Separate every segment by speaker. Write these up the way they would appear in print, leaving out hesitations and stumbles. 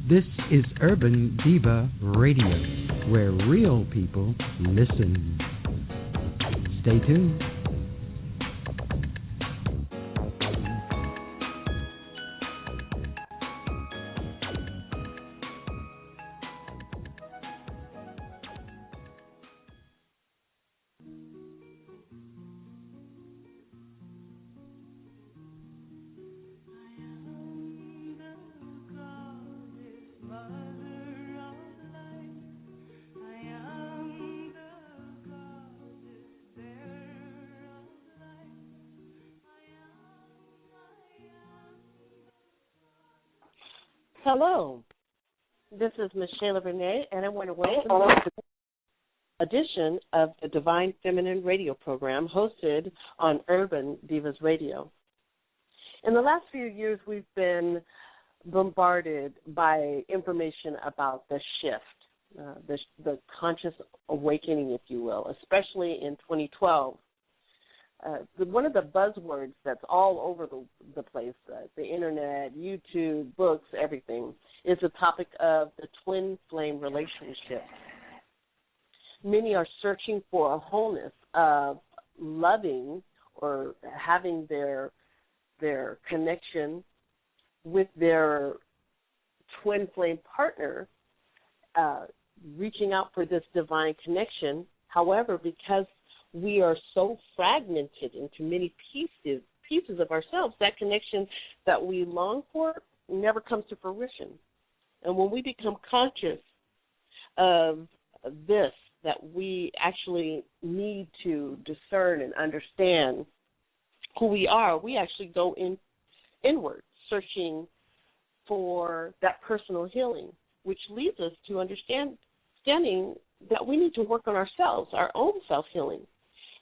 Speaker 1: This is Urban Diva Radio, where real people listen. Stay tuned.
Speaker 2: Hello, this is Michaela Rena, and I want to welcome you to this edition of the Divine Feminine radio program hosted on Urban Divas Radio. In the last few years, we've been bombarded by information about the shift, the conscious awakening, if you will, especially in 2012. One of the buzzwords that's all over the place, the internet, YouTube, books, everything, is the topic of the twin flame relationship. Many are searching for a wholeness of loving or having their connection with their twin flame partner, reaching out for this divine connection. However, because we are so fragmented into many pieces of ourselves, that connection that we long for never comes to fruition. And when we become conscious of this, that we actually need to discern and understand who we are, we actually go inward, searching for that personal healing, which leads us to understanding that we need to work on ourselves, our own self-healing.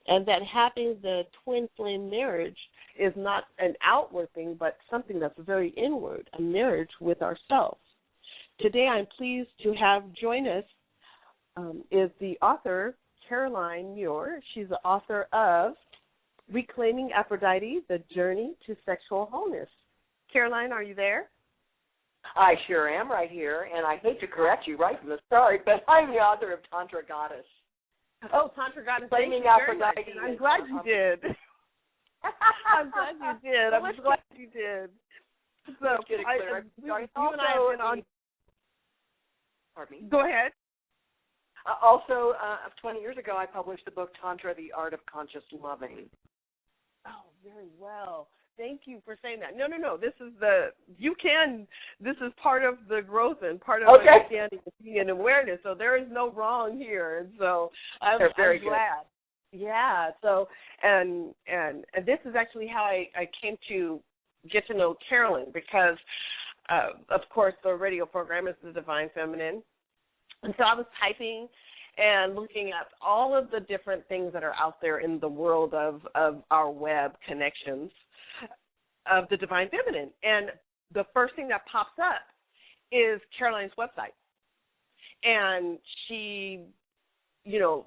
Speaker 2: And that having the twin flame marriage is not an outward thing, but something that's very inward, a marriage with ourselves. Today I'm pleased to have join us is the author, Caroline Muir. She's the author of Reclaiming Aphrodite, The Journey to Sexual Wholeness. Caroline, are you there?
Speaker 3: I sure am right here, and I hate to correct you right from the start, but I'm the author of Tantric Goddess.
Speaker 2: Oh, Tantric Goddess.
Speaker 3: Reclaiming Aphrodite.
Speaker 2: I'm glad you did. I'm glad you did. I'm glad you did. So,
Speaker 3: Pardon me.
Speaker 2: Go ahead.
Speaker 3: Also, 20 years ago, I published the book Tantra, The Art of Conscious Loving.
Speaker 2: Oh, very well. Thank you for saying that. No. This is part of the growth and part of understanding and awareness. So there is no wrong here. And so I'm glad. Good. Yeah. So and this is actually how I came to get to know Caroline, because of course the radio program is the Divine Feminine. And so I was typing and looking at all of the different things that are out there in the world of our web connections of the Divine Feminine. And the first thing that pops up is Caroline's website. And she,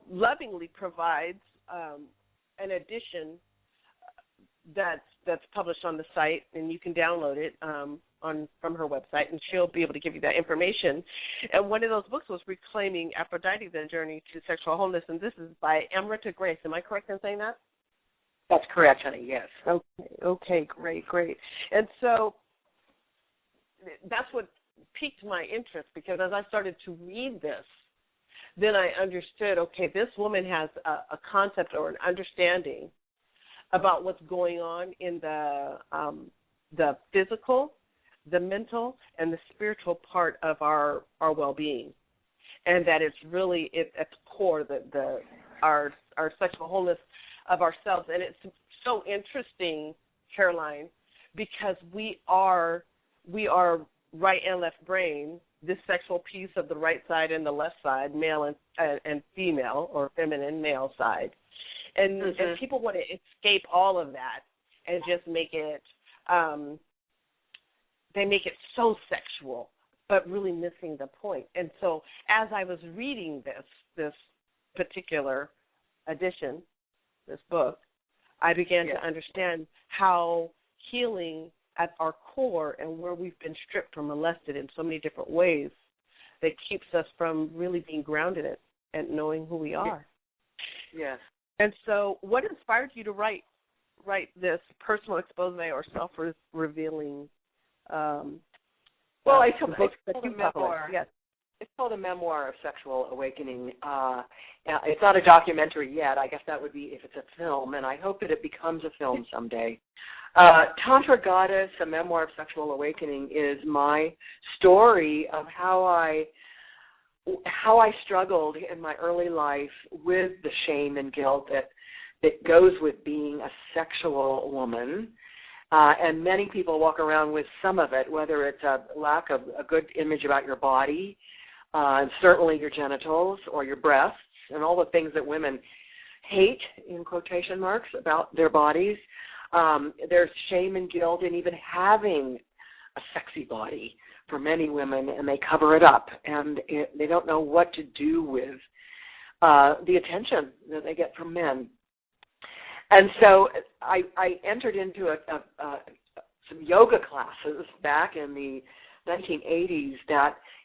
Speaker 2: lovingly provides an edition that's published on the site, and you can download it from her website, and she'll be able to give you that information. And one of those books was Reclaiming Aphrodite, The Journey to Sexual Wholeness, and this is by Amrita Grace. Am I correct in saying that?
Speaker 3: That's correct, honey, yes.
Speaker 2: Okay, great. And so that's what piqued my interest, because as I started to read this, then I understood, okay, this woman has a concept or an understanding about what's going on in the physical, the mental, and the spiritual part of our well-being, and that it's really at the core, our sexual wholeness of ourselves. And it's so interesting, Caroline, because we are right and left brain, this sexual piece of the right side and the left side, male and female, or feminine, male side. And people want to escape all of that and just make it, they make it so sexual, but really missing the point. And so as I was reading this particular edition, this book, I began to understand how healing at our core and where we've been stripped or molested in so many different ways that keeps us from really being grounded and knowing who we are.
Speaker 3: Yes.
Speaker 2: And so what inspired you to write this personal expose or self-revealing book that you published? Yes.
Speaker 3: It's called A Memoir of Sexual Awakening. It's not a documentary yet. I guess that would be if it's a film, and I hope that it becomes a film someday. Tantra Goddess, A Memoir of Sexual Awakening, is my story of how I struggled in my early life with the shame and guilt that goes with being a sexual woman. And many people walk around with some of it, whether it's a lack of a good image about your body, and certainly your genitals or your breasts, and all the things that women hate, in quotation marks, about their bodies. There's shame and guilt in even having a sexy body for many women, and they cover it up, and they don't know what to do with the attention that they get from men. And so I entered into some yoga classes back in the 1980s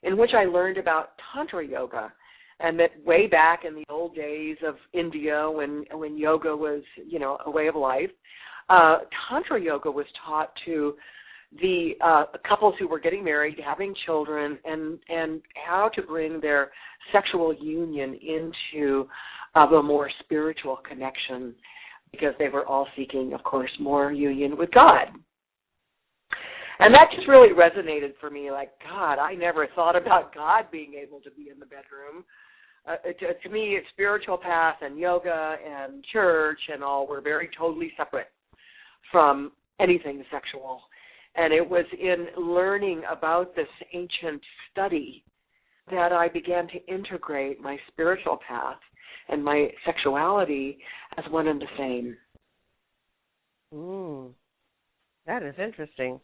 Speaker 3: in which I learned about Tantra yoga, and that way back in the old days of India when yoga was, a way of life, Tantra yoga was taught to the couples who were getting married, having children, and how to bring their sexual union into a more spiritual connection, because they were all seeking, of course, more union with God. And that just really resonated for me, like, God, I never thought about God being able to be in the bedroom. To me, spiritual path and yoga and church and all were very totally separate from anything sexual. And it was in learning about this ancient study that I began to integrate my spiritual path and my sexuality as one and the same.
Speaker 2: That is interesting.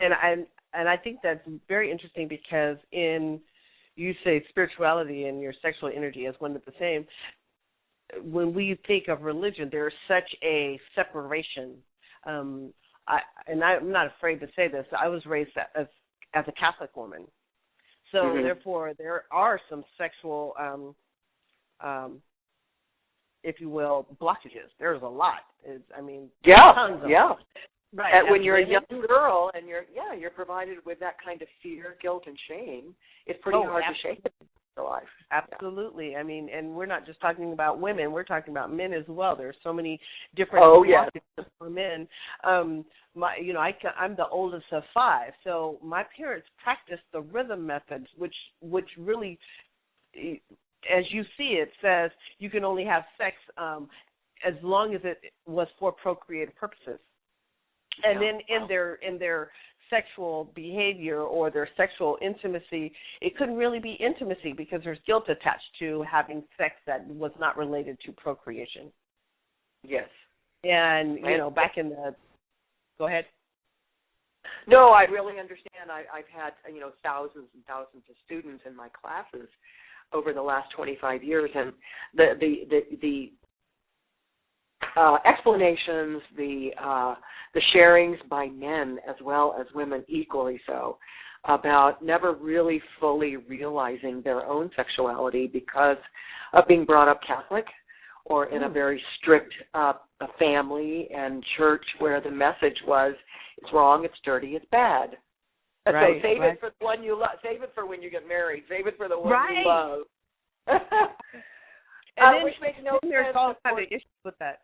Speaker 2: And I think that's very interesting because you say spirituality and your sexual energy as one and the same. When we think of religion, there's such a separation. I'm not afraid to say this. I was raised as a Catholic woman. So therefore there are some sexual if you will, blockages. There's a lot. Tons of them. Right.
Speaker 3: And when you're a young girl and you're provided with that kind of fear, guilt, and shame, it's pretty hard to shake it in your life.
Speaker 2: Absolutely. Yeah. And we're not just talking about women. We're talking about men as well. There's so many different blockages for men. I'm the oldest of 5, so my parents practiced the rhythm methods, which really, as you see, it says you can only have sex as long as it was for procreative purposes. And then in their sexual behavior or their sexual intimacy, it couldn't really be intimacy because there's guilt attached to having sex that was not related to procreation.
Speaker 3: Yes.
Speaker 2: And, back in the – go ahead.
Speaker 3: No, I really understand. I've had, thousands and thousands of students in my classes over the last 25 years, and the explanations, the sharings by men as well as women equally so about never really fully realizing their own sexuality because of being brought up Catholic or in a very strict family and church where the message was it's wrong, it's dirty, it's bad.
Speaker 2: Right,
Speaker 3: so save it for the one you love. Save it for when you get married. Save it for the one you love.
Speaker 2: And
Speaker 3: which makes no sense.
Speaker 2: There's all kinds of issues with that.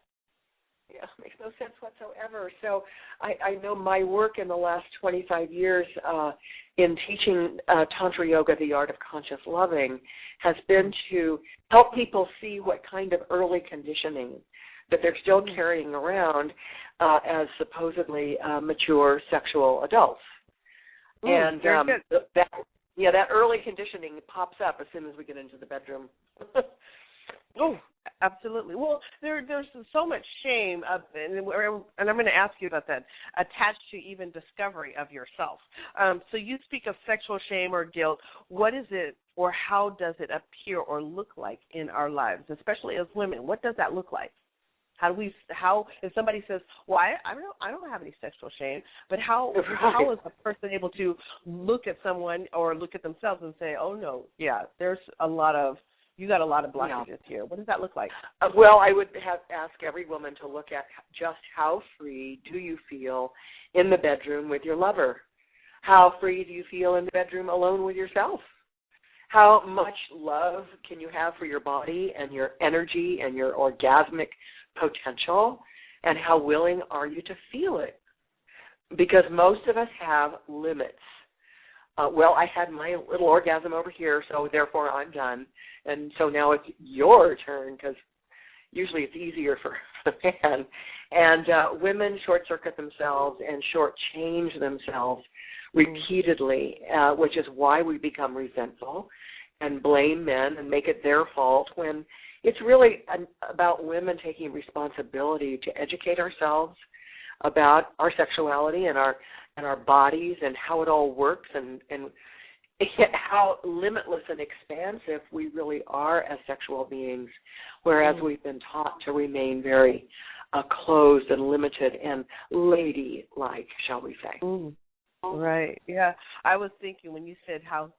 Speaker 3: Yeah, makes no sense whatsoever. So I know my work in the last 25 years in teaching Tantra Yoga, the art of conscious loving, has been to help people see what kind of early conditioning that they're still carrying around as supposedly mature sexual adults. And that early conditioning pops up as soon as we get into the bedroom.
Speaker 2: Oh, absolutely. Well, there's so much shame, and I'm going to ask you about that, attached to even discovery of yourself. So you speak of sexual shame or guilt. What is it, or how does it appear or look like in our lives, especially as women? What does that look like? How if somebody says, well, I don't have any sexual shame, but how is a person able to look at someone or look at themselves and say, oh no, yeah, you got a lot of blockages here. What does that look like?
Speaker 3: Well, I would ask every woman to look at just how free do you feel in the bedroom with your lover? How free do you feel in the bedroom alone with yourself? How much love can you have for your body and your energy and your orgasmic potential? And how willing are you to feel it? Because most of us have limits. Well, I had my little orgasm over here, so therefore I'm done. And so now it's your turn, because usually it's easier for the man. And women short-circuit themselves and short-change themselves repeatedly, which is why we become resentful and blame men and make it their fault, when it's really about women taking responsibility to educate ourselves about our sexuality and our bodies and how it all works and how limitless and expansive we really are as sexual beings, whereas we've been taught to remain very closed and limited and lady-like, shall we say.
Speaker 2: Right. Yeah. I was thinking when you said how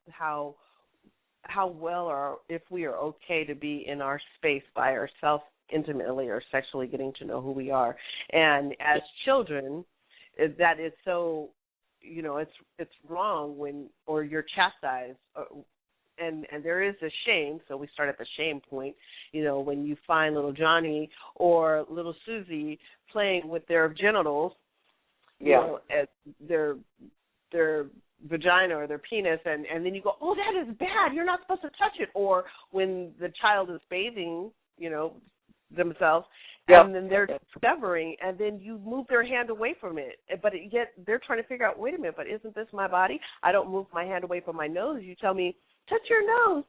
Speaker 2: well or if we are okay to be in our space by ourselves intimately or sexually getting to know who we are. And as children, that is so, it's wrong or you're chastised. And there is a shame, so we start at the shame point, when you find little Johnny or little Susie playing with their genitals, their vagina or their penis, and then you go, oh, that is bad, you're not supposed to touch it. Or when the child is bathing, themselves, and then they're discovering, and then you move their hand away from it. But yet they're trying to figure out, wait a minute, but isn't this my body? I don't move my hand away from my nose. You tell me, touch your nose.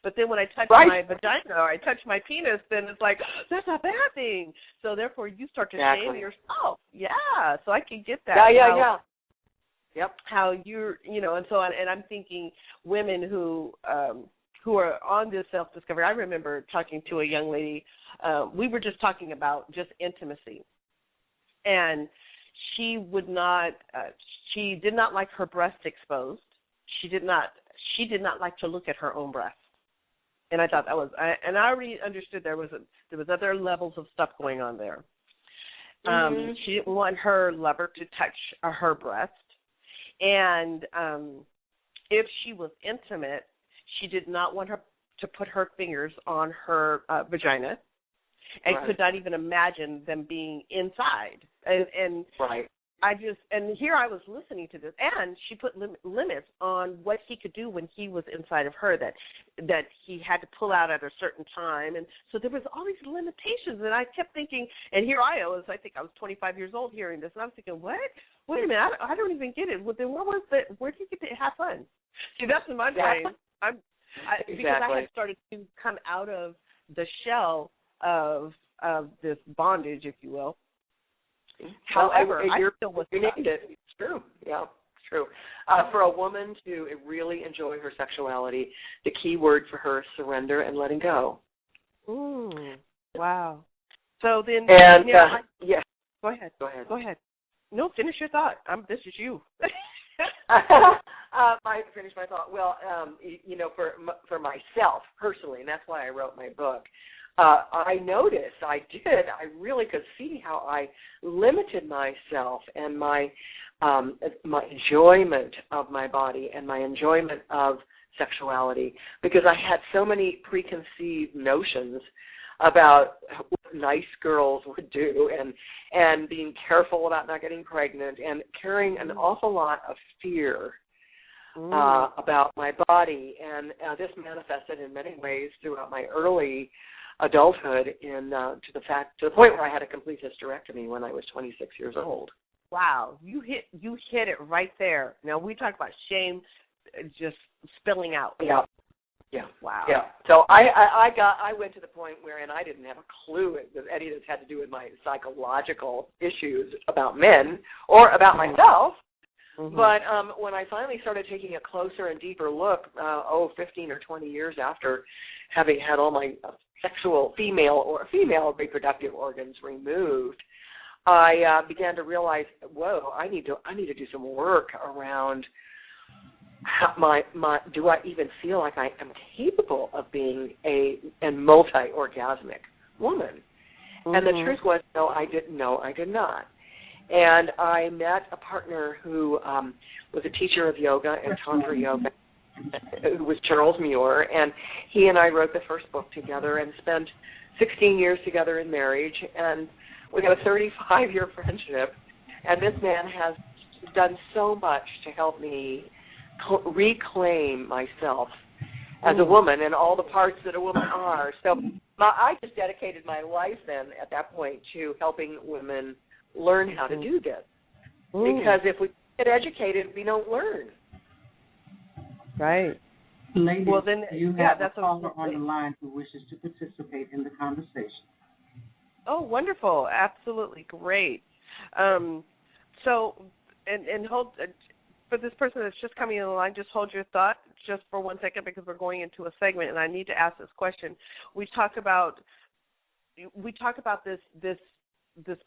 Speaker 2: But then when I touch my vagina or I touch my penis, then it's like, that's a bad thing. So therefore you start to shame yourself. Yeah, so I can get that.
Speaker 3: Yeah. Yep.
Speaker 2: How you're, and so on. And I'm thinking women who are on this self-discovery. I remember talking to a young lady. We were just talking about just intimacy. And she would not, she did not like her breast exposed. She did not like to look at her own breast. And I thought that was, and I already understood there was other levels of stuff going on there. She didn't want her lover to touch her breast. And if she was intimate, she did not want her to put her fingers on her vagina, and could not even imagine them being inside. And here I was listening to this, and she put limits on what he could do when he was inside of her, that he had to pull out at a certain time. And so there was all these limitations, and I kept thinking, and here I was 25 years old hearing this, and I was thinking, what? Wait a minute, I don't even get it. Well, then where did you get to have fun? See, that's in my brain. Because I had started to come out of the shell of this bondage, if you will. However, I still was stuck.
Speaker 3: It's true. Yeah, it's true. For a woman to really enjoy her sexuality, the key word for her is surrender and letting go.
Speaker 2: Wow. So then, Go ahead. No, finish your thought. This is you.
Speaker 3: I finished my thought. Well, for myself personally, and that's why I wrote my book. I noticed, I really could see how I limited myself and my enjoyment of my body and my enjoyment of sexuality, because I had so many preconceived notions about what nice girls would do and being careful about not getting pregnant and carrying an awful lot of fear about my body. And this manifested in many ways throughout my early adulthood to the point where I had a complete hysterectomy when I was 26 years old.
Speaker 2: Wow, you hit it right there. Now we talk about shame just spilling out.
Speaker 3: Yeah.
Speaker 2: Wow.
Speaker 3: Yeah. So I went to the point wherein I didn't have a clue that any of this had to do with my psychological issues about men or about myself. But when I finally started taking a closer and deeper look, 15 or 20 years after having had all my female reproductive organs removed, I began to realize, whoa, I need to do some work around do I even feel like I am capable of being a multi-orgasmic woman? Mm-hmm. And the truth was, no, I did not. And I met a partner who was a teacher of yoga and Tantra yoga, who was Charles Muir, and he and I wrote the first book together and spent 16 years together in marriage, and we have a 35-year friendship, and this man has done so much to help me reclaim myself as a woman and all the parts that a woman are. So I just dedicated my life then at that point to helping women learn how to do this. Because if we get educated, we don't learn.
Speaker 2: Right.
Speaker 4: Ladies,
Speaker 2: well, then,
Speaker 4: you have a caller on the line who wishes to participate in the conversation.
Speaker 2: Oh, wonderful. Absolutely great. So, and hold, for this person that's just coming in the line, just hold your thought just for 1 second because we're going into a segment and I need to ask this question. We talk about this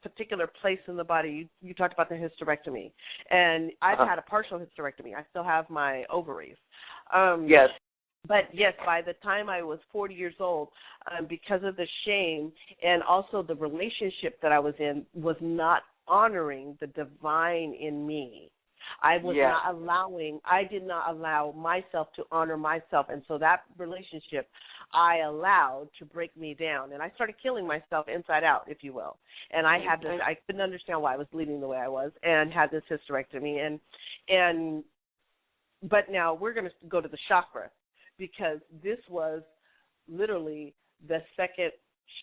Speaker 2: particular place in the body. You talked about the hysterectomy, and I've had a partial hysterectomy. I still have my ovaries.
Speaker 3: Yes.
Speaker 2: But yes, by the time I was 40 years old, because of the shame and also the relationship that I was in was not honoring the divine in me. I did not allow myself to honor myself, and so that relationship I allowed to break me down, and I started killing myself inside out, if you will. And I had this, I couldn't understand why I was bleeding the way I was, and had this hysterectomy, but now we're going to go to the chakra, because this was literally the second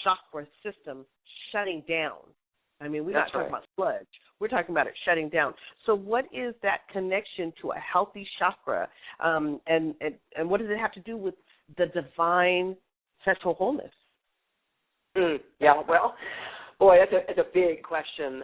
Speaker 2: chakra system shutting down. I mean, we're not talking about sludge. We're talking about it shutting down. So what is that connection to a healthy chakra, and what does it have to do with the divine sexual wholeness?
Speaker 3: Yeah, well, boy, that's a big question,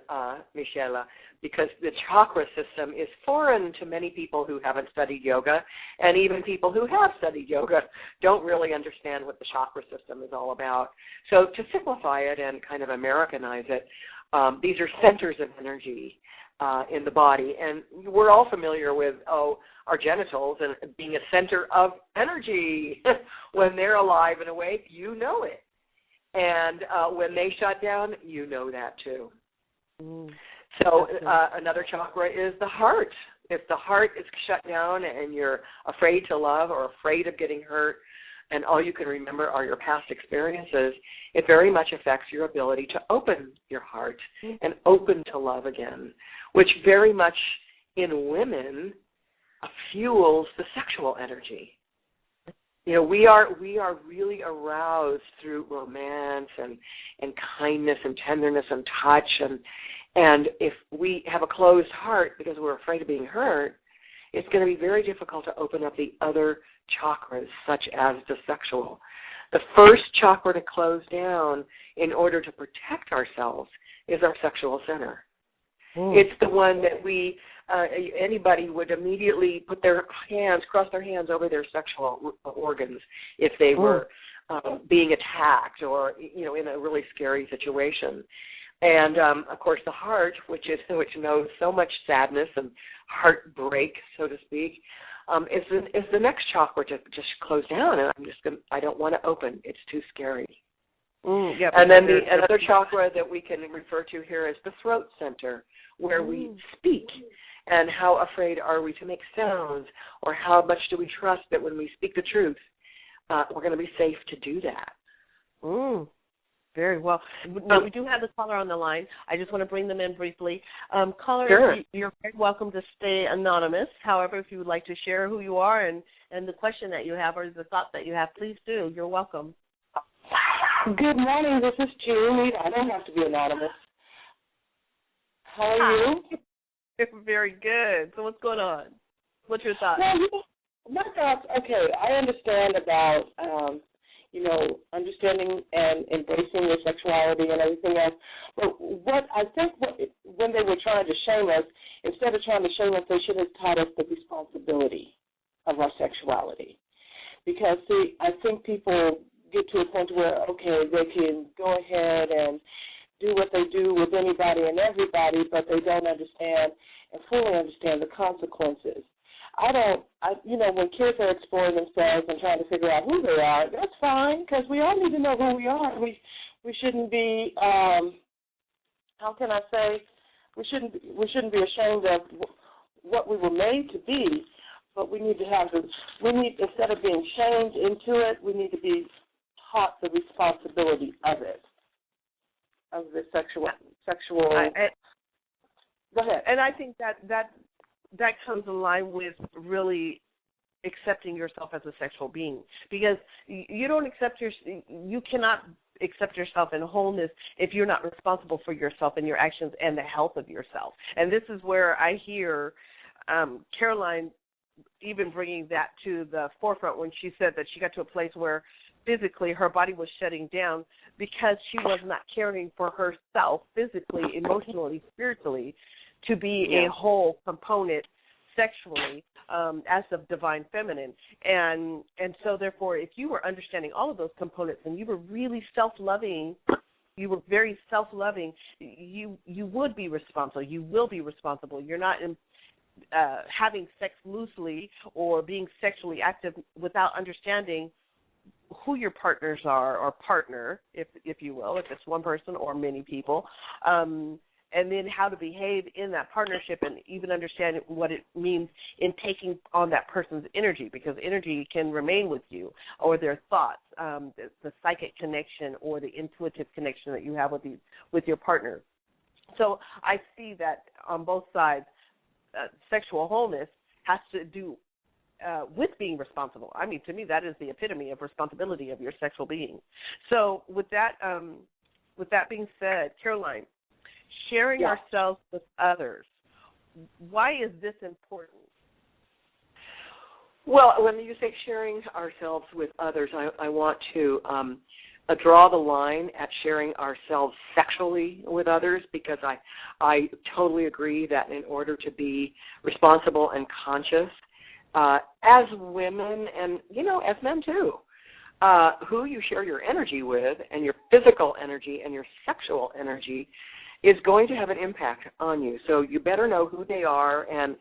Speaker 3: Michaela, because the chakra system is foreign to many people who haven't studied yoga, and even people who have studied yoga don't really understand what the chakra system is all about. So to simplify it and kind of Americanize it, these are centers of energy in the body, and we're all familiar with our genitals and being a center of energy. When they're alive and awake, you know it, and when they shut down, you know that too. So another chakra is the heart. If the heart is shut down and you're afraid to love or afraid of getting hurt, and all you can remember are your past experiences, it very much affects your ability to open your heart and open to love again, which very much in women fuels the sexual energy. You know, we are really aroused through romance and kindness and tenderness and touch, and if we have a closed heart because we're afraid of being hurt, it's going to be very difficult to open up the other chakras, such as the sexual. The first chakra to close down in order to protect ourselves is our sexual center. It's the one that anybody would immediately put their hands, cross their hands over their sexual organs if they were being attacked or, in a really scary situation. And, of course, the heart, which knows so much sadness and heartbreak, so to speak, is the next chakra to just close down. And I don't want to open. It's too scary.
Speaker 2: Yep.
Speaker 3: And then another chakra that we can refer to here is the throat center, where we speak. And how afraid are we to make sounds, or how much do we trust that when we speak the truth, we're going to be safe to do that?
Speaker 2: Very well. Now, we do have the caller on the line. I just want to bring them in briefly. Caller,
Speaker 3: sure.
Speaker 2: You're very welcome to stay anonymous. However, if you would like to share who you are and the question that you have or the thought that you have, please do. You're welcome.
Speaker 5: Good morning. This is Julie. I don't have to be anonymous. How are you?
Speaker 2: Very good. So what's going on? What's your thoughts?
Speaker 5: Well, my thoughts, okay, I understand about, understanding and embracing your sexuality and everything else. But when they were trying to shame us, instead of trying to shame us, they should have taught us the responsibility of our sexuality. Because, see, I think people get to a point where, okay, they can go ahead and do what they do with anybody and everybody, but they don't understand and fully understand the consequences. When kids are exploring themselves and trying to figure out who they are, that's fine, because we all need to know who we are. We shouldn't be, how can I say, we shouldn't be ashamed of what we were made to be, but we need instead of being shamed into it, we need to be taught the responsibility of it, of the sexual. Go ahead.
Speaker 2: And I think that comes in line with really accepting yourself as a sexual being, because you cannot accept yourself in wholeness if you're not responsible for yourself and your actions and the health of yourself. And this is where I hear Caroline even bringing that to the forefront when she said that she got to a place where physically her body was shutting down because she was not caring for herself physically, emotionally, spiritually, to be a whole component sexually as of divine feminine. And so therefore, if you were understanding all of those components and you were really self-loving, you were very self-loving, you would be responsible. You will be responsible. You're not having sex loosely or being sexually active without understanding who your partners are, or partner, if you will, if it's one person or many people, and then how to behave in that partnership, and even understand what it means in taking on that person's energy, because energy can remain with you, or their thoughts, the psychic connection or the intuitive connection that you have with your partner. So I see that on both sides, sexual wholeness has to do with being responsible. I mean, to me, that is the epitome of responsibility of your sexual being. So with that being said, Caroline, sharing ourselves with others, why is this important?
Speaker 3: Well, when you say sharing ourselves with others, I want to draw the line at sharing ourselves sexually with others, because I totally agree that in order to be responsible and conscious, as women and, as men too, who you share your energy with, and your physical energy and your sexual energy, is going to have an impact on you. So you better know who they are, and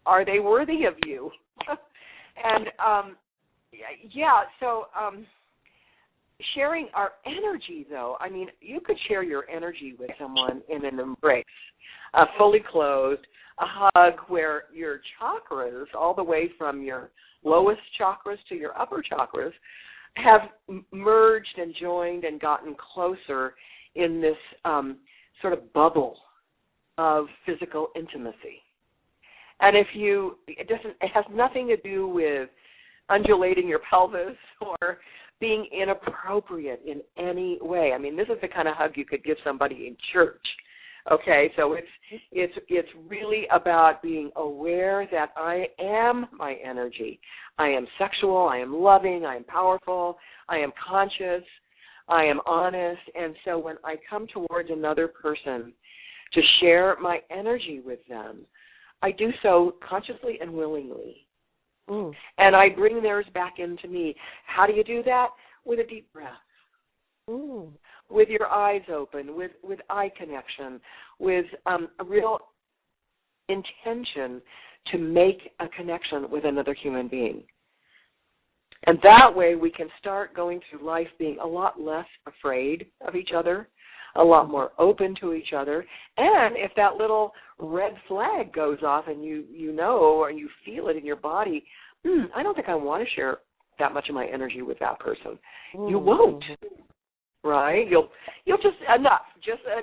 Speaker 3: are they worthy of you? And, sharing our energy, though, I mean, you could share your energy with someone in an embrace, fully clothed, a hug where your chakras, all the way from your lowest chakras to your upper chakras, have merged and joined and gotten closer in this sort of bubble of physical intimacy. And it has nothing to do with undulating your pelvis or being inappropriate in any way. I mean, this is the kind of hug you could give somebody in church. Okay, so it's really about being aware that I am my energy. I am sexual, I am loving, I am powerful, I am conscious, I am honest. And so when I come towards another person to share my energy with them, I do so consciously and willingly. And I bring theirs back into me. How do you do that? With a deep breath. With your eyes open, with eye connection, with a real intention to make a connection with another human being. And that way we can start going through life being a lot less afraid of each other, a lot more open to each other. And if that little red flag goes off and you know, or you feel it in your body, I don't think I want to share that much of my energy with that person. You won't, right? You'll just enough,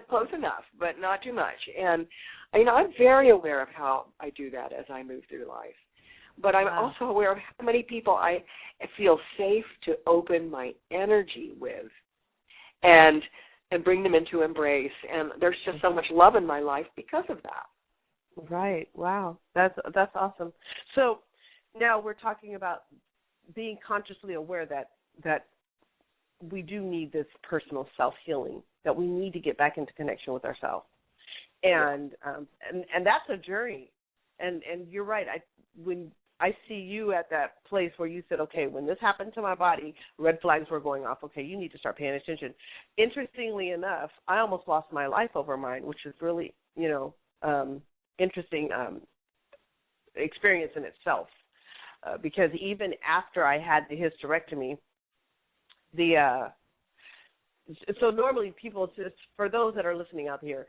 Speaker 3: close enough, but not too much. And I'm very aware of how I do that as I move through life. But I'm also aware of how many people I feel safe to open my energy with, and bring them into embrace. And there's just so much love in my life because of that.
Speaker 2: Right. Wow. That's awesome. So now we're talking about being consciously aware that we do need this personal self-healing, that we need to get back into connection with ourselves. And that's a journey. And you're right. When I see you at that place where you said, okay, when this happened to my body, red flags were going off. Okay, you need to start paying attention. Interestingly enough, I almost lost my life over mine, which is really, interesting experience in itself. Because even after I had the hysterectomy, so normally people, just for those that are listening out here,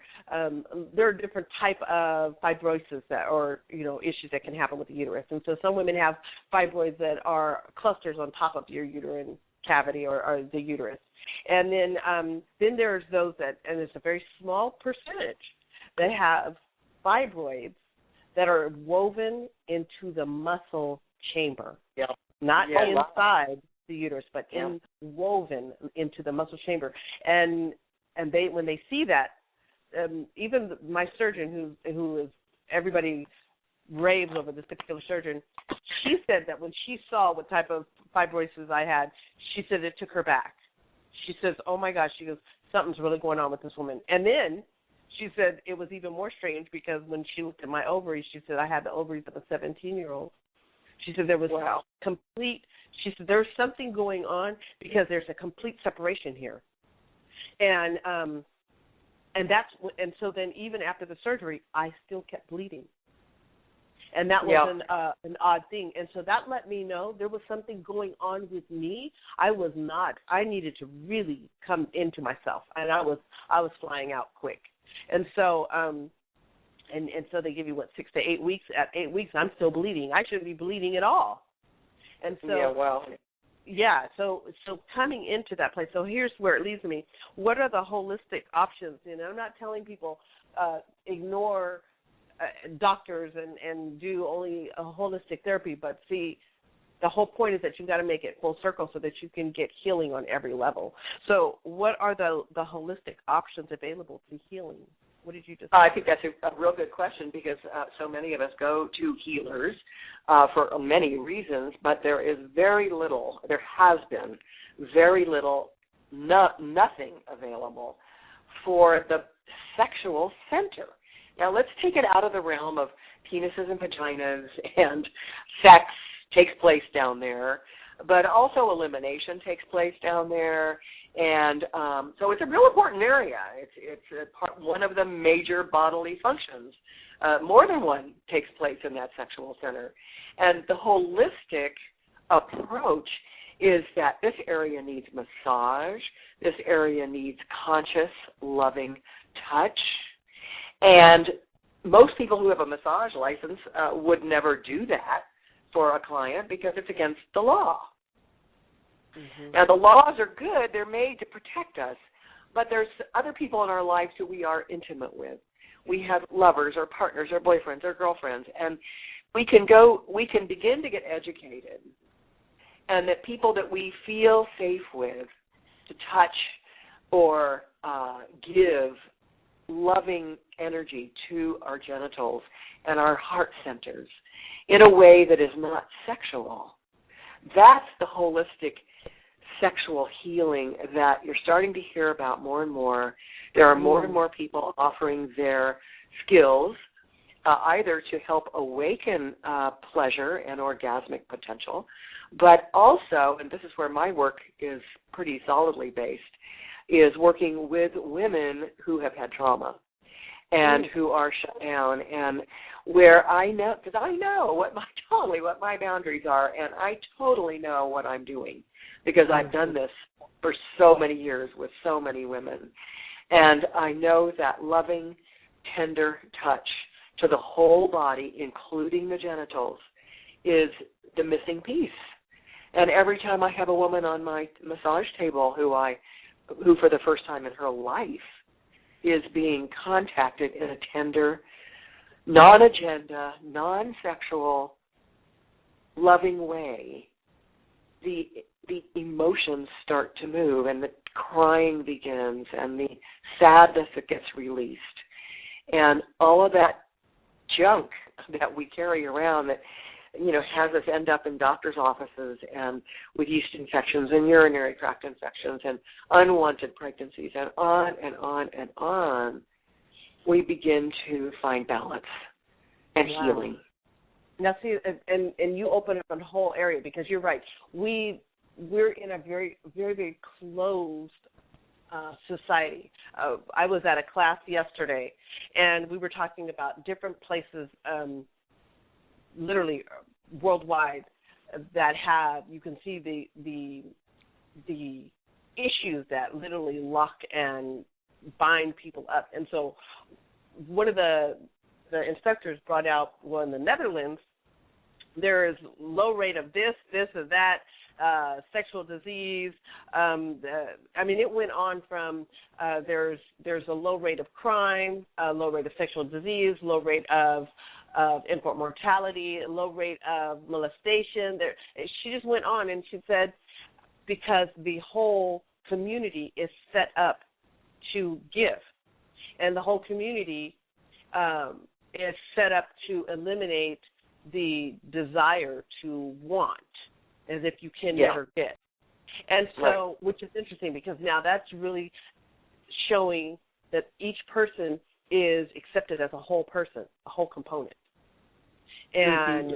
Speaker 2: there are different type of fibrosis or issues that can happen with the uterus. And so some women have fibroids that are clusters on top of your uterine cavity or the uterus. And then there's those that, and it's a very small percentage, that have fibroids that are woven into the muscle chamber, not inside the uterus, but woven into the muscle chamber. And they, when they see that, even my surgeon, who is, everybody raves over this particular surgeon, she said that when she saw what type of fibrosis I had, she said it took her back. She says, oh my gosh, she goes, something's really going on with this woman. And then she said it was even more strange because when she looked at my ovaries, she said I had the ovaries of a 17-year-old. She said there was she said there's something going on because there's a complete separation here. And so then even after the surgery, I still kept bleeding. And that was an odd thing. And so that let me know there was something going on with me. I needed to really come into myself, and I was flying out quick. And so and so they give you 6 to 8 weeks. At 8 weeks, I'm still bleeding. I shouldn't be bleeding at all. And so so coming into that place. So here's where it leads me. What are the holistic options? I'm not telling people ignore doctors and do only a holistic therapy, but see, the whole point is that you've got to make it full circle so that you can get healing on every level. So what are the holistic options available to healing? What did you just say?
Speaker 3: I think that's a real good question because so many of us go to healers for many reasons, but there has been very little, nothing available for the sexual center. Now, let's take it out of the realm of penises and vaginas, and sex takes place down there, but also elimination takes place down there. And so it's a real important area. It's one of the major bodily functions. More than one takes place in that sexual center. And the holistic approach is that this area needs massage. This area needs conscious, loving touch. And most people who have a massage license would never do that for a client because it's against the law. Mm-hmm. Now, the laws are good. They're made to protect us. But there's other people in our lives who we are intimate with. We have lovers or partners or boyfriends or girlfriends. And we can begin to get educated. And that people that we feel safe with to touch or give loving energy to our genitals and our heart centers in a way that is not sexual. That's the holistic sexual healing that you're starting to hear about more and more. There are more and more people offering their skills either to help awaken pleasure and orgasmic potential, but also, and this is where my work is pretty solidly based, is working with women who have had trauma and who are shut down, and where I know, because I know what my boundaries are, and I totally know what I'm doing because I've done this for so many years with so many women. And I know that loving, tender touch to the whole body, including the genitals, is the missing piece. And every time I have a woman on my massage table who for the first time in her life is being contacted in a tender, non-agenda, non-sexual, loving way, the emotions start to move and the crying begins and the sadness that gets released. And all of that junk that we carry around that has us end up in doctor's offices and with yeast infections and urinary tract infections and unwanted pregnancies and on and on and on, we begin to find balance and healing.
Speaker 2: Now, see, and you open up a whole area, because you're right. We're in a very, very, very closed society. I was at a class yesterday, and we were talking about different places, literally worldwide, that have, you can see the issues that literally lock and bind people up. And so one of the instructors brought out, well, in the Netherlands, there is low rate of this or that, sexual disease. It went on from there's a low rate of crime, low rate of sexual disease, low rate of infant mortality, low rate of molestation. She just went on, and she said, because the whole community is set up to give, and the whole community is set up to eliminate the desire to want, as if you can never get. And so, which is interesting, because now that's really showing that each person is accepted as a whole person, a whole component. And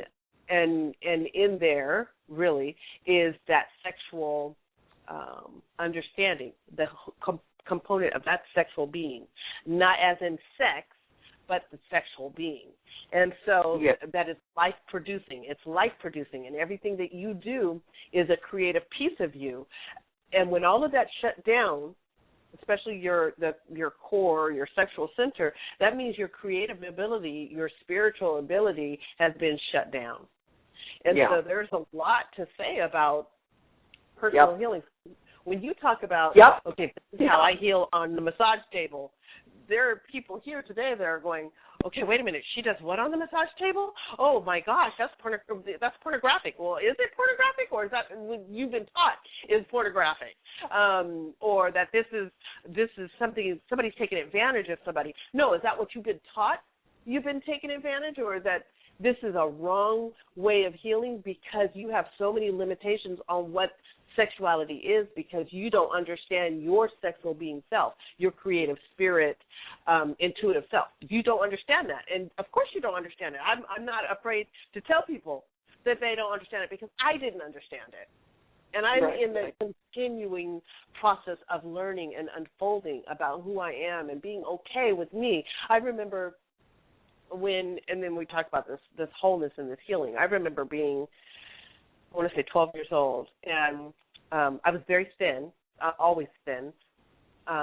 Speaker 2: and in there really is that sexual understanding, the component of that sexual being, not as in sex, but the sexual being. And so that is life-producing. It's life-producing, and everything that you do is a creative piece of you. And when all of that shut down, especially your core, your sexual center, that means your creative ability, your spiritual ability has been shut down. And so there's a lot to say about personal healing. When you talk about, okay, this is how I heal on the massage table, there are people here today that are going, okay, wait a minute, she does what on the massage table? Oh, my gosh, that's pornographic. Well, is it pornographic, or is that you've been taught is pornographic? Or that this is something, somebody's taking advantage of somebody. No, is that what you've been taught? You've been taken advantage, or that this is a wrong way of healing because you have so many limitations on what sexuality is, because you don't understand your sexual being self, your creative spirit, intuitive self. You don't understand that. And, of course, you don't understand it. I'm not afraid to tell people that they don't understand it, because I didn't understand it. And I'm in the continuing process of learning and unfolding about who I am and being okay with me. I remember and then we talk about this wholeness and this healing. I remember being, I want to say 12 years old, and I was very thin, always thin,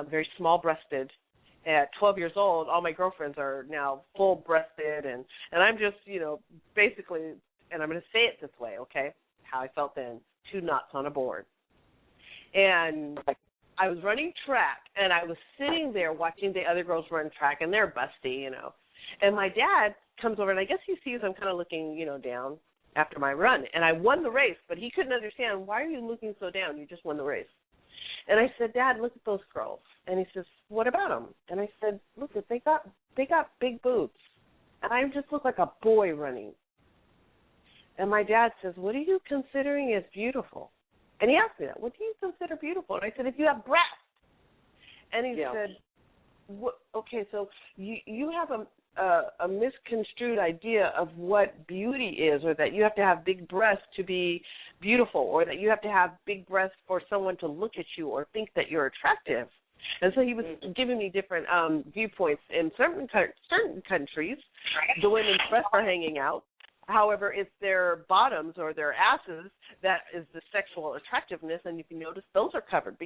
Speaker 2: very small-breasted. At 12 years old, all my girlfriends are now full-breasted, and I'm just, basically, and I'm going to say it this way, okay, how I felt then, 2 knots on a board. And I was running track, and I was sitting there watching the other girls run track, and they're busty, And my dad comes over, and I guess he sees I'm kind of looking, down after my run. And I won the race, but he couldn't understand, why are you looking so down? You just won the race. And I said, Dad, look at those girls. And he says, what about them? And I said, look, they got big boobs. And I just look like a boy running. And my dad says, what are you considering as beautiful? And he asked me that, what do you consider beautiful? And I said, if you have breasts. And he said, okay, so you have a misconstrued idea of what beauty is, or that you have to have big breasts to be beautiful, or that you have to have big breasts for someone to look at you or think that you're attractive. And so he was giving me different viewpoints. In certain countries, the women's breasts are hanging out. However, it's their bottoms or their asses that is the sexual attractiveness, and you can notice those are covered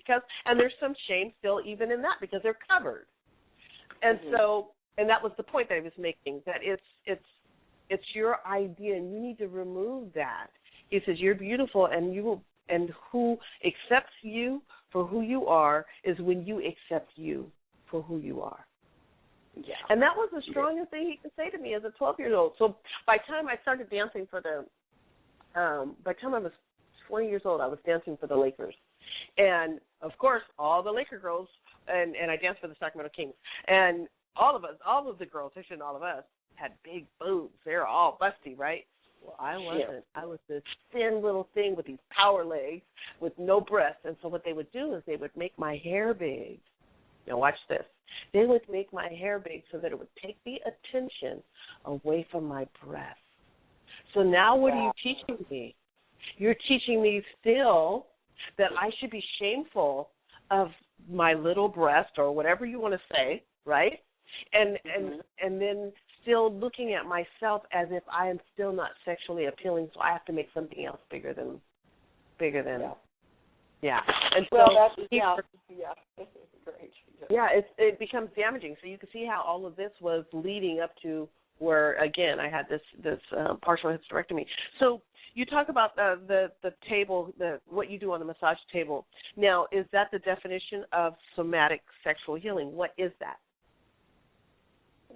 Speaker 2: and there's some shame still even in that, because they're covered. And so, and that was the point that I was making, that it's your idea, and you need to remove that. He says you're beautiful, and who accepts you for who you are is when you accept you for who you are. Yeah. And that was the strongest thing he could say to me as a 12-year-old. So by the time I started dancing by the time I was 20 years old, I was dancing for the Lakers. And, of course, all the Laker girls, and I danced for the Sacramento Kings. And all of the girls, actually all of us, had big boobs. They were all busty, right? Well, I wasn't. I was this thin little thing with these power legs with no breasts. And so what they would do is they would make my hair big. Now watch this. They would make my hair big so that it would take the attention away from my breasts. So now what are you teaching me? You're teaching me still that I should be shameful of my little breast or whatever you want to say, right? And then still looking at myself as if I am still not sexually appealing, so I have to make something else bigger than. Yeah. And so
Speaker 3: Great.
Speaker 2: Yeah, it becomes damaging. So you can see how all of this was leading up to where, again, I had this partial hysterectomy. So you talk about the table, what you do on the massage table. Now, is that the definition of somatic sexual healing? What is that?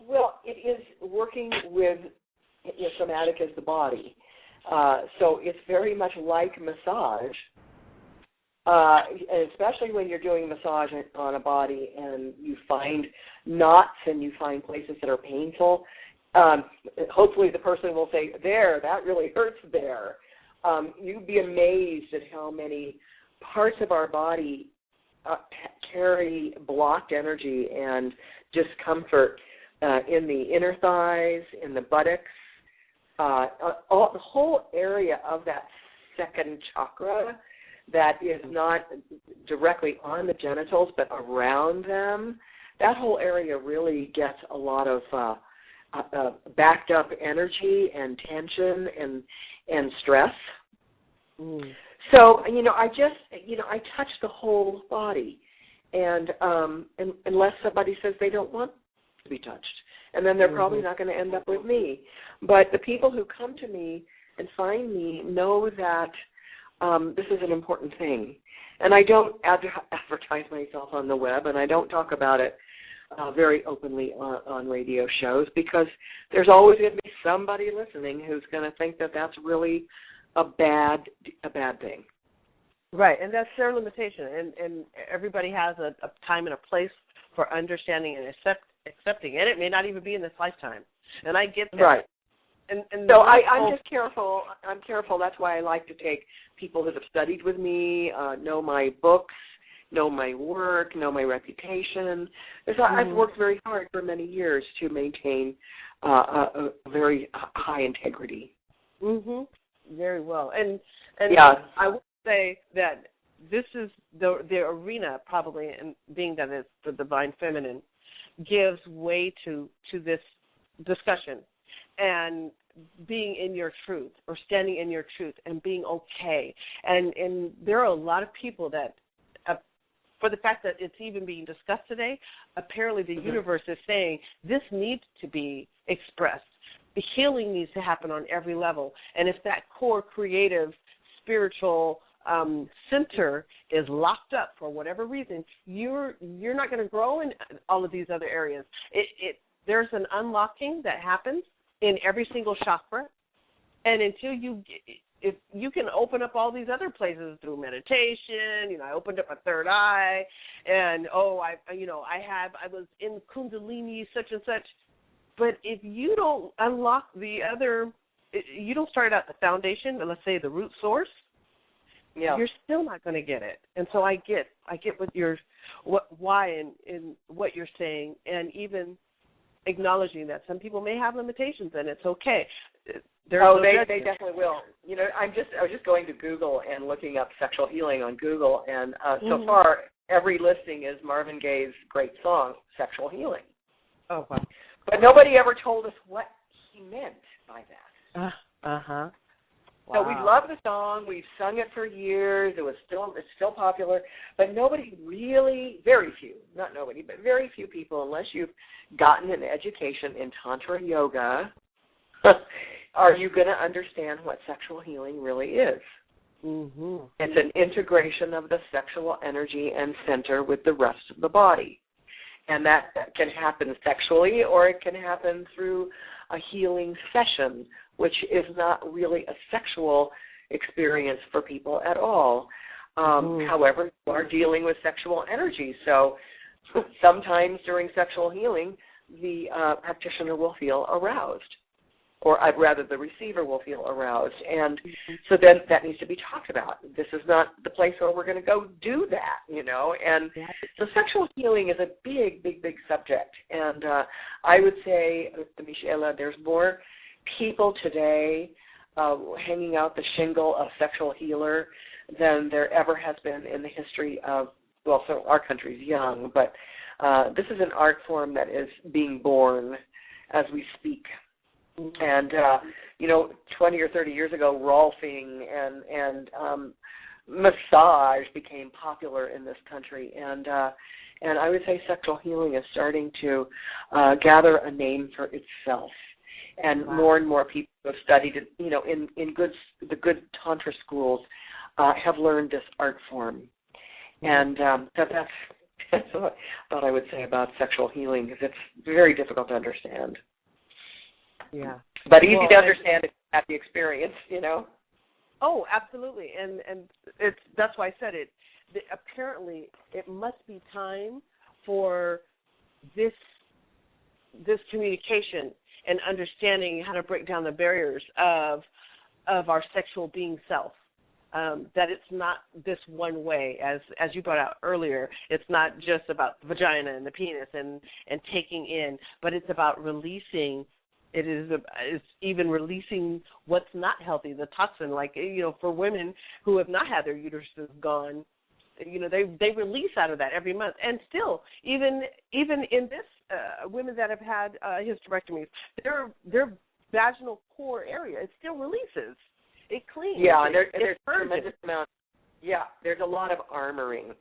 Speaker 3: Well, it is working with, somatic as the body. So it's very much like massage, and especially when you're doing massage on a body and you find knots and you find places that are painful. Hopefully the person will say, there, that really hurts there. You'd be amazed at how many parts of our body carry blocked energy and discomfort in the inner thighs, in the buttocks, the whole area of that second chakra that is not directly on the genitals but around them. That whole area really gets a lot of backed up energy and tension and stress. So, I touch the whole body, and unless somebody says they don't want to be touched, and then they're probably not going to end up with me. But the people who come to me and find me know that this is an important thing. And I don't advertise myself on the web, and I don't talk about it very openly on radio shows, because there's always going to be somebody listening who's going to think that that's really a bad thing.
Speaker 2: Right, and that's their limitation. And everybody has a time and a place for understanding and accepting it. It may not even be in this lifetime. And I get that.
Speaker 3: Right.
Speaker 2: And
Speaker 3: so I'm just careful. I'm careful. That's why I like to take people that have studied with me, know my books, know my work, know my reputation. I've worked very hard for many years to maintain a very high integrity.
Speaker 2: Very well. And
Speaker 3: yeah.
Speaker 2: I would say that this is the arena, probably, and being that it's the divine feminine, gives way to this discussion and being in your truth or standing in your truth and being okay. And there are a lot of people that, for the fact that it's even being discussed today, apparently the universe is saying this needs to be expressed. The healing needs to happen on every level. And if that core creative, spiritual center is locked up for whatever reason, you're not going to grow in all of these other areas. There's an unlocking that happens in every single chakra, and until if you can open up all these other places through meditation, I opened up a third eye, and I was in Kundalini such and such, but if you don't unlock the other, you don't start out the foundation, let's say the root source, you're still not going to get it. And so I get why and what you're saying, and even acknowledging that some people may have limitations, and it's okay. They definitely will. I was just going to Google and looking up sexual healing on Google, and so far every listing is Marvin Gaye's great song, Sexual Healing. Oh, wow.
Speaker 3: But nobody ever told us what he meant by that.
Speaker 2: Wow.
Speaker 3: So we love the song. We've sung it for years. It's still popular. But nobody really, very few, not nobody, but very few people, unless you've gotten an education in Tantra Yoga, are you going to understand what sexual healing really is. It's an integration of the sexual energy and center with the rest of the body. And that can happen sexually, or it can happen through a healing session, which is not really a sexual experience for people at all. However, you are dealing with sexual energy. So sometimes during sexual healing, the practitioner will feel aroused, or rather the receiver will feel aroused. And so then that needs to be talked about. This is not the place where we're going to go do that, And so sexual healing is a big, big, big subject. And I would say, Michaela, there's more people today hanging out the shingle of sexual healer than there ever has been in the history of, well, so our country's young, but this is an art form that is being born as we speak. And, 20 or 30 years ago, rolfing and massage became popular in this country. And I would say sexual healing is starting to gather a name for itself. And more and more people who have studied it, in the good Tantra schools have learned this art form. And that's what I thought I would say about sexual healing, because it's very difficult to understand.
Speaker 2: Yeah.
Speaker 3: But easy to understand if you have the experience,
Speaker 2: Oh, absolutely. And that's why I said it. Apparently, it must be time for this communication and understanding how to break down the barriers of our sexual being self. That it's not this one way, as you brought out earlier. It's not just about the vagina and the penis and taking in, but it's about releasing. It's even releasing what's not healthy, the toxin. Like, for women who have not had their uteruses gone, they release out of that every month. And still, even in this, women that have had hysterectomies, their vaginal core area, it still releases. It cleans.
Speaker 3: Yeah, and there's a tremendous amount. Yeah, there's a lot of armoring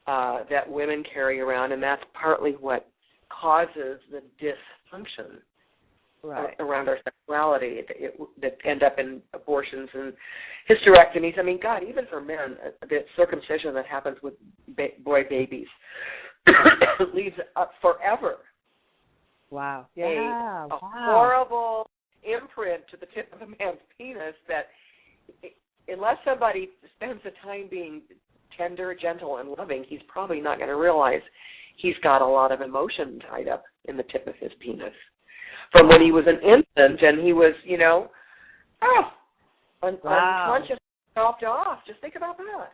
Speaker 3: that women carry around, and that's partly what causes the dysfunction around our sexuality that end up in abortions and hysterectomies. I mean, God, even for men, the circumcision that happens with boy babies leaves up forever.
Speaker 2: Wow.
Speaker 3: A horrible imprint to the tip of a man's penis that, unless somebody spends the time being tender, gentle, and loving, he's probably not going to realize he's got a lot of emotion tied up in the tip of his penis. From when he was an infant and he was, unconscious, dropped off. Just think about that.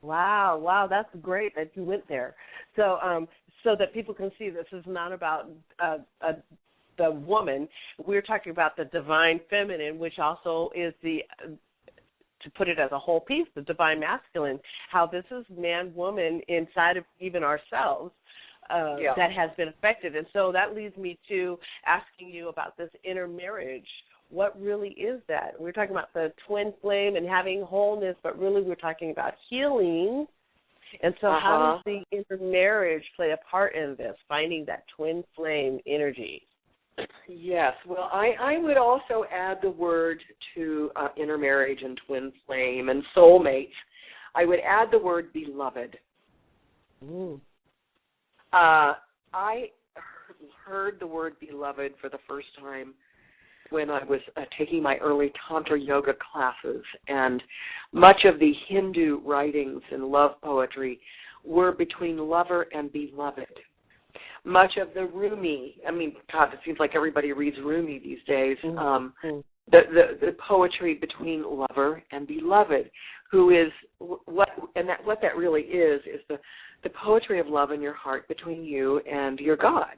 Speaker 2: Wow, that's great that you went there. So that people can see this is not about the woman. We're talking about the divine feminine, which also is to put it as a whole piece, the divine masculine, how this is man, woman inside of even ourselves. That has been affected. And so that leads me to asking you about this intermarriage. What really is that? We're talking about the twin flame and having wholeness, but really we're talking about healing. And so how does the intermarriage play a part in this, finding that twin flame energy?
Speaker 3: Yes. Well, I would also add the word to intermarriage and twin flame and soulmates. I would add the word beloved. I heard the word beloved for the first time when I was taking my early Tantra yoga classes, and much of the Hindu writings and love poetry were between lover and beloved. Much of the Rumi, God, it seems like everybody reads Rumi these days, the poetry between lover and beloved, who is what that really is the poetry of love in your heart between you and your God.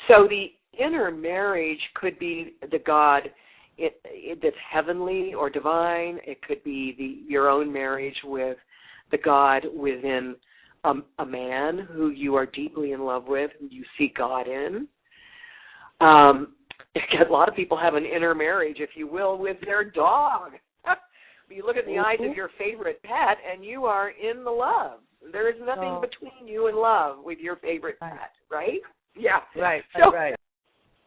Speaker 3: So the inner marriage could be the God that's heavenly or divine. It could be your own marriage with the God within a man who you are deeply in love with, who you see God in. A lot of people have an inner marriage, if you will, with their dog. You look in the eyes of your favorite pet, and you are in the love. There is nothing between you and love with your favorite pet, right? Yeah.
Speaker 2: Right,
Speaker 3: so,
Speaker 2: right.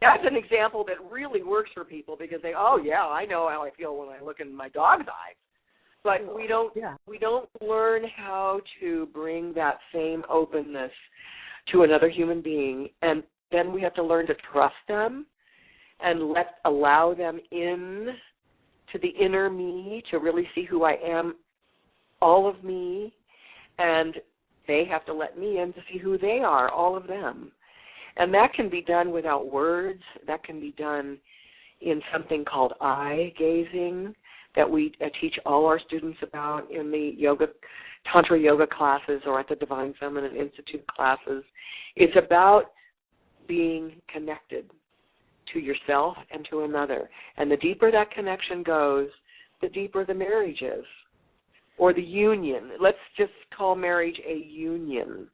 Speaker 3: That's an example that really works for people because they, I know how I feel when I look in my dog's eyes. But we don't learn how to bring that same openness to another human being, and then we have to learn to trust them and allow them in to the inner me to really see who I am, all of me, and they have to let me in to see who they are, all of them. And that can be done without words. That can be done in something called eye gazing that we teach all our students about in the Tantra yoga classes or at the Divine Feminine Institute classes. It's about being connected to yourself and to another. And the deeper that connection goes, the deeper the marriage is, or the union. Let's just call marriage a union.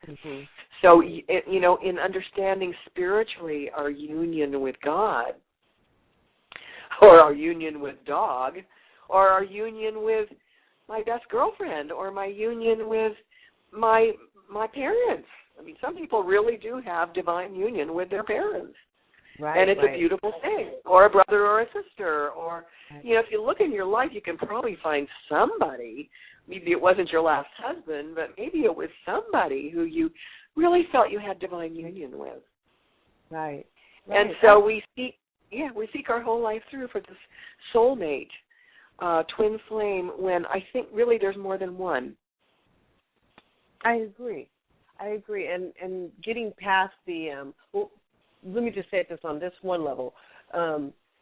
Speaker 2: Mm-hmm.
Speaker 3: So, you know, in understanding spiritually our union with God, or our union with dog, or our union with my best girlfriend, or my union with my parents. I mean, some people really do have divine union with their parents.
Speaker 2: Right,
Speaker 3: and it's a beautiful thing. Or a brother or a sister. Or, you know, if you look in your life, you can probably find somebody. Maybe it wasn't your last husband, but maybe it was somebody who you really felt you had divine union with.
Speaker 2: Right.
Speaker 3: And so we seek our whole life through for this soulmate, twin flame, when I think really there's more than one.
Speaker 2: I agree. And getting past the, let me just say this on this one level.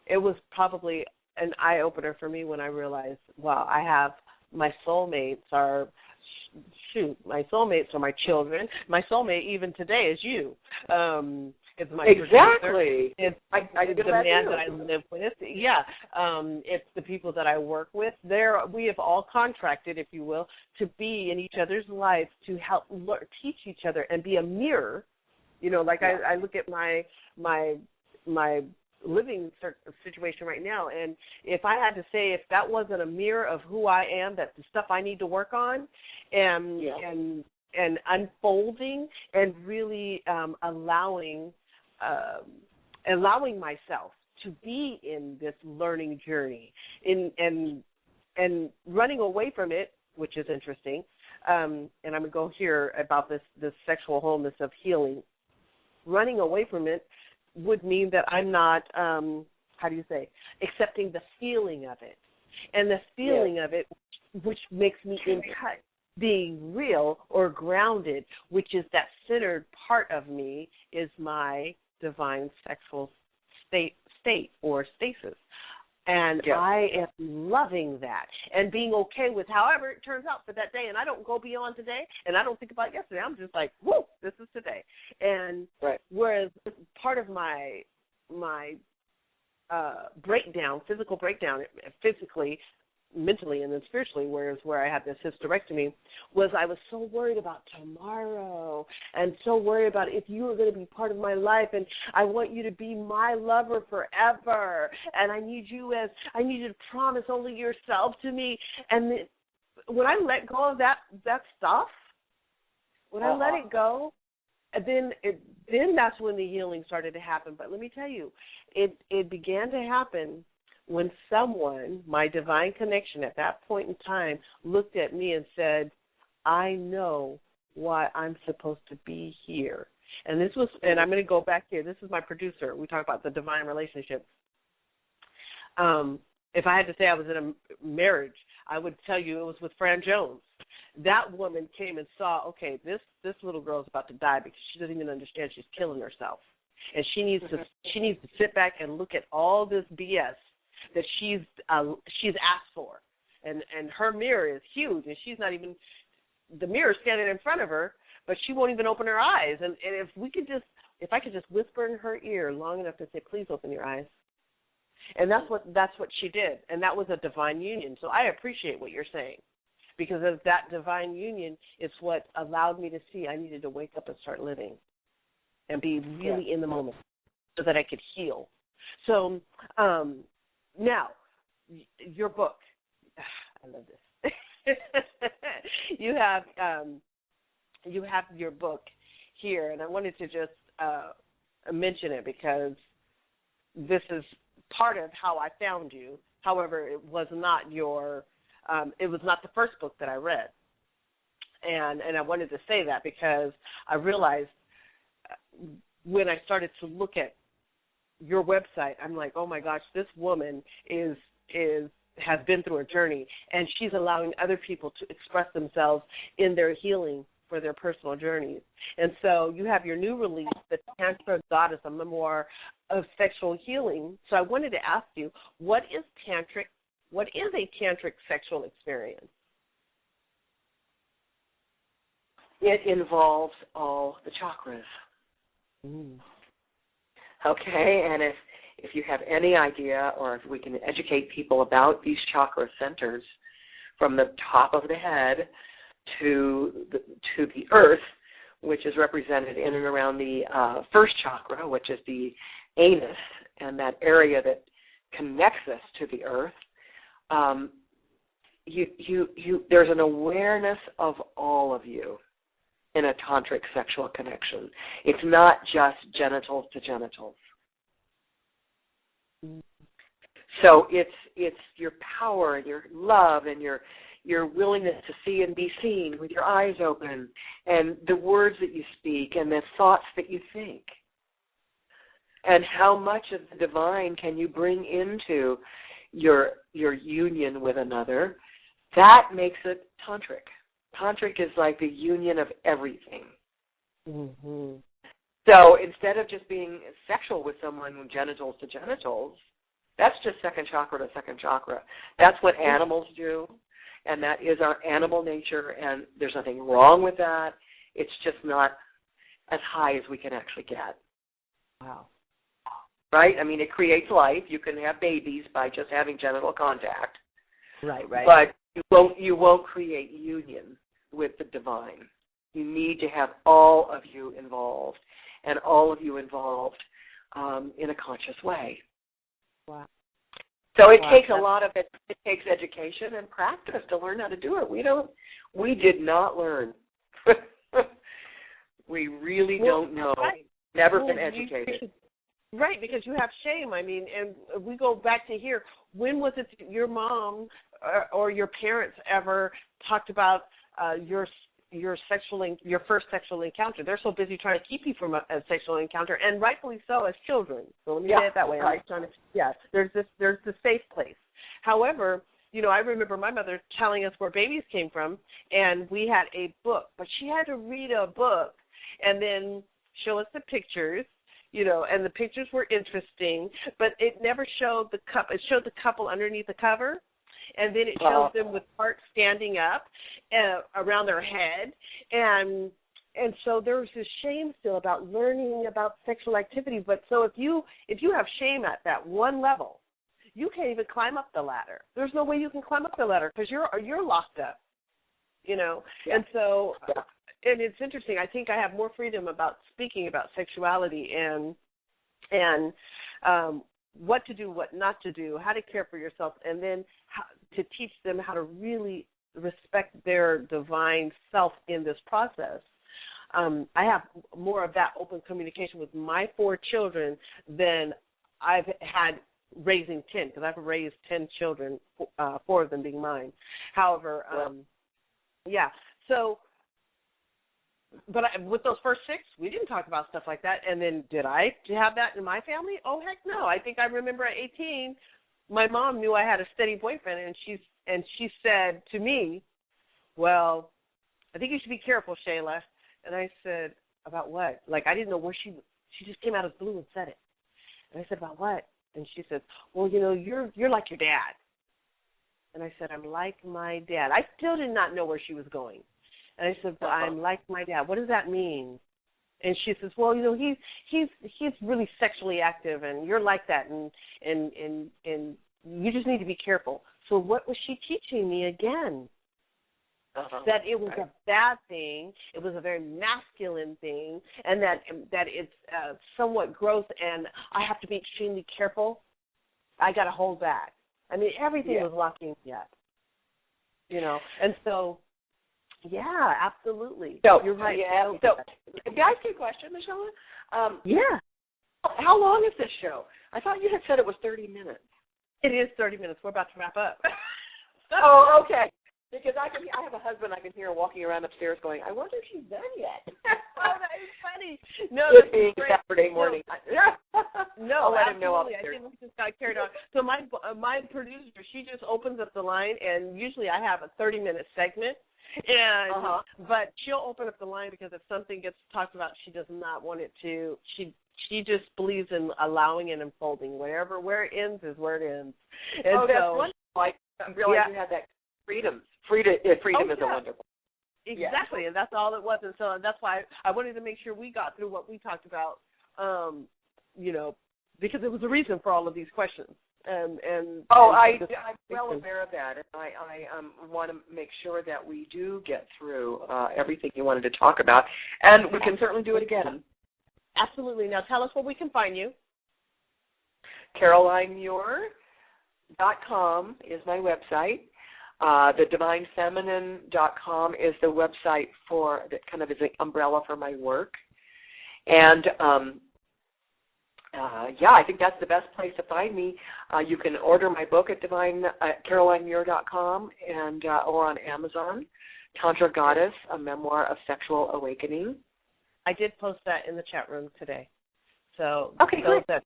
Speaker 2: It was probably an eye-opener for me when I realized, wow, I have my soulmates are, my soulmates are my children. My soulmate even today is you. It's my
Speaker 3: exactly.
Speaker 2: Producer. It's the man that I live with. Yeah. It's the people that I work with. We have all contracted, if you will, to be in each other's lives, to help teach each other and be a mirror. You know, like I look at my living situation right now, and if I had to say, if that wasn't a mirror of who I am, that the stuff I need to work on, and unfolding, and really allowing myself to be in this learning journey, and running away from it, which is interesting. And I'm going to go here about this sexual wholeness of healing. Running away from it would mean that I'm not, accepting the feeling of it. And the feeling of it, which makes me in touch, being real or grounded, which is that centered part of me, is my divine sexual state or stasis. And I am loving that and being okay with however it turns out for that day. And I don't go beyond today, and I don't think about yesterday. I'm just like, whoo, this is today. And whereas part of my breakdown, physical breakdown, physically, mentally, and then spiritually, whereas where I had this hysterectomy, was I was so worried about tomorrow and so worried about if you were going to be part of my life, and I want you to be my lover forever, and I need you to promise only yourself to me. And when I let go of that stuff, when I let it go, then that's when the healing started to happen. But let me tell you, it began to happen when someone, my divine connection at that point in time, looked at me and said, I know why I'm supposed to be here. And this was, and I'm going to go back here. This is my producer. We talk about the divine relationship. If I had to say I was in a marriage, I would tell you it was with Fran Jones. That woman came and saw, okay, this little girl is about to die because she doesn't even understand she's killing herself. And she needs to sit back and look at all this BS that she's asked for, and her mirror is huge, and she's not even, the mirror's standing in front of her, but she won't even open her eyes. And if I could just whisper in her ear long enough to say, please open your eyes, and that's what she did, and that was a divine union. So I appreciate what you're saying, because of that divine union is what allowed me to see I needed to wake up and start living, and be really in the moment, so that I could heal. So. Now, your book, I love this. You have your book here, and I wanted to just mention it because this is part of how I found you. However, it was not it was not the first book that I read, and I wanted to say that because I realized when I started to look at your website, I'm like, oh my gosh, this woman has been through a journey, and she's allowing other people to express themselves in their healing for their personal journeys. And so you have your new release, The Tantra Goddess, a memoir of sexual healing. So I wanted to ask you, what is tantric? What is a tantric sexual experience?
Speaker 3: It involves all the chakras. Okay, and if you have any idea, or if we can educate people about these chakra centers from the top of the head to the earth, which is represented in and around the first chakra, which is the anus, and that area that connects us to the earth, there's an awareness of all of you in a tantric sexual connection. It's not just genitals to genitals. So it's your power and your love and your willingness to see and be seen with your eyes open, and the words that you speak and the thoughts that you think. And how much of the divine can you bring into your union with another? That makes it tantric. Tantric is like the union of everything.
Speaker 2: Mm-hmm.
Speaker 3: So instead of just being sexual with someone with genitals to genitals, that's just second chakra to second chakra. That's what animals do, and that is our animal nature, and there's nothing wrong with that. It's just not as high as we can actually get.
Speaker 2: Wow.
Speaker 3: Right? I mean, it creates life. You can have babies by just having genital contact.
Speaker 2: Right.
Speaker 3: But you won't create union with the divine. You need to have all of you involved, and all of you involved in a conscious way.
Speaker 2: Wow.
Speaker 3: So it takes a lot of it. It takes education and practice to learn how to do it. We did not learn. We really don't know.
Speaker 2: Right.
Speaker 3: Never been educated.
Speaker 2: Right, because you have shame. I mean, and we go back to here. When was it your mom or your parents ever talked about your first sexual encounter? They're so busy trying to keep you from a sexual encounter, and rightfully so as children. So let me say it that way.
Speaker 3: Right.
Speaker 2: There's the safe place. However, I remember my mother telling us where babies came from, and we had a book, but she had to read a book and then show us the pictures. And the pictures were interesting, but it never showed the couple. It showed the couple underneath the cover, and then it shows them with parts standing up around their head, and so there's this shame still about learning about sexual activity. But so if you have shame at that one level, you can't even climb up the ladder. There's no way you can climb up the ladder because you're locked up,
Speaker 3: Yeah.
Speaker 2: And so. Yeah. And it's interesting. I think I have more freedom about speaking about sexuality and what to do, what not to do, how to care for yourself, and then how to teach them how to really respect their divine self in this process. I have more of that open communication with my 4 children than I've had raising 10, because I've raised 10 children, 4 of them being mine. However, so... But with those first 6, we didn't talk about stuff like that. And then did I have that in my family? Oh, heck no. I think I remember at 18, my mom knew I had a steady boyfriend, and she said to me, well, I think you should be careful, Shayla. And I said, about what? Like, I didn't know where she just came out of the blue and said it. And I said, about what? And she said, well, you're like your dad. And I said, I'm like my dad. I still did not know where she was going. And I said, but I'm like my dad. What does that mean? And she says, well, he's really sexually active, and you're like that, and you just need to be careful. So what was she teaching me again? That it was a bad thing, it was a very masculine thing, and that it's somewhat gross, and I have to be extremely careful. I got to hold back. I mean, everything was locking me up, and so. Yeah, absolutely.
Speaker 3: So,
Speaker 2: you're right.
Speaker 3: Yeah. So, can I ask you a question, Michelle?
Speaker 2: Yeah.
Speaker 3: How long is this show? I thought you had said it was 30 minutes.
Speaker 2: It is 30 minutes. We're about to wrap up.
Speaker 3: Oh, okay. Because I have a husband I can hear walking around upstairs going, I wonder if she's done yet.
Speaker 2: Oh, that is funny. No,
Speaker 3: it being Saturday morning.
Speaker 2: No,
Speaker 3: I'll let him know
Speaker 2: I think we just got carried on. So my producer, she just opens up the line, and usually I have a 30-minute segment. And but she'll open up the line because if something gets talked about, she does not want it to. She just believes in allowing and unfolding. Where it ends is where it ends. And
Speaker 3: that's wonderful. I realized you had that freedom. Freedom is a wonderful.
Speaker 2: Exactly, and that's all it was. And so that's why I wanted to make sure we got through what we talked about because it was the reason for all of these questions. I'm
Speaker 3: well aware of that, and I want to make sure that we do get through everything you wanted to talk about, and we can certainly do it again.
Speaker 2: Absolutely. Now tell us where we can find you.
Speaker 3: CarolineMuir.com is my website. TheDivineFeminine.com is the website that kind of is an umbrella for my work. And I think that's the best place to find me. You can order my book at CarolineMuir.com and or on Amazon, Tantra Goddess, a memoir of sexual awakening.
Speaker 2: I did post that in the chat room today. So
Speaker 3: okay,
Speaker 2: those
Speaker 3: great.
Speaker 2: that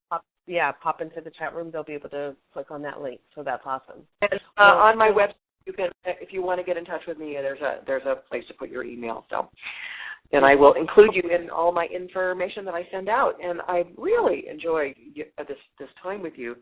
Speaker 2: pop into the chat room, they'll be able to click on that link. So that's awesome.
Speaker 3: And, on my website, you can, if you want to get in touch with me, there's a place to put your email. So, and I will include you in all my information that I send out. And I really enjoy this time with you.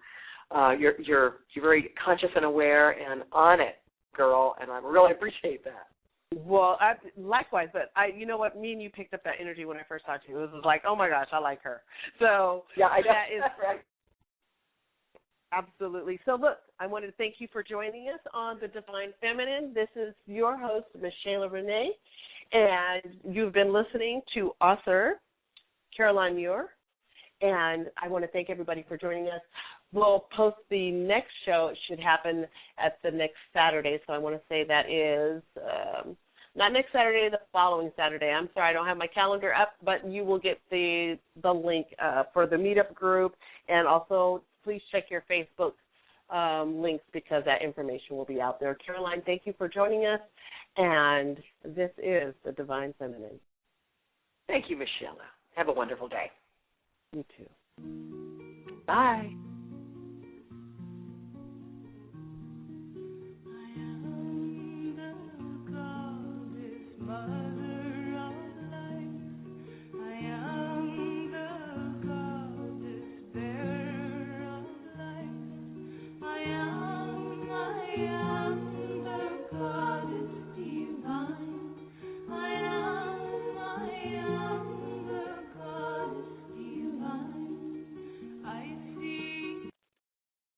Speaker 3: You're very conscious and aware and on it, girl, and I really appreciate that.
Speaker 2: Well, likewise, but you know what? Me and you picked up that energy when I first talked to you. It was like, oh my gosh, I like her. So that is
Speaker 3: right.
Speaker 2: Absolutely. So look, I wanted to thank you for joining us on The Divine Feminine. This is your host, Michaela Rena, and you've been listening to author Caroline Muir. And I want to thank everybody for joining us. We'll post the next show. It should happen at the next Saturday. So I want to say that is not next Saturday, the following Saturday. I'm sorry, I don't have my calendar up, but you will get the link for the meetup group. And also, please check your Facebook links because that information will be out there. Caroline, thank you for joining us. And this is The Divine Feminine.
Speaker 3: Thank you, Michelle. Have a wonderful day.
Speaker 2: You too.
Speaker 3: Bye.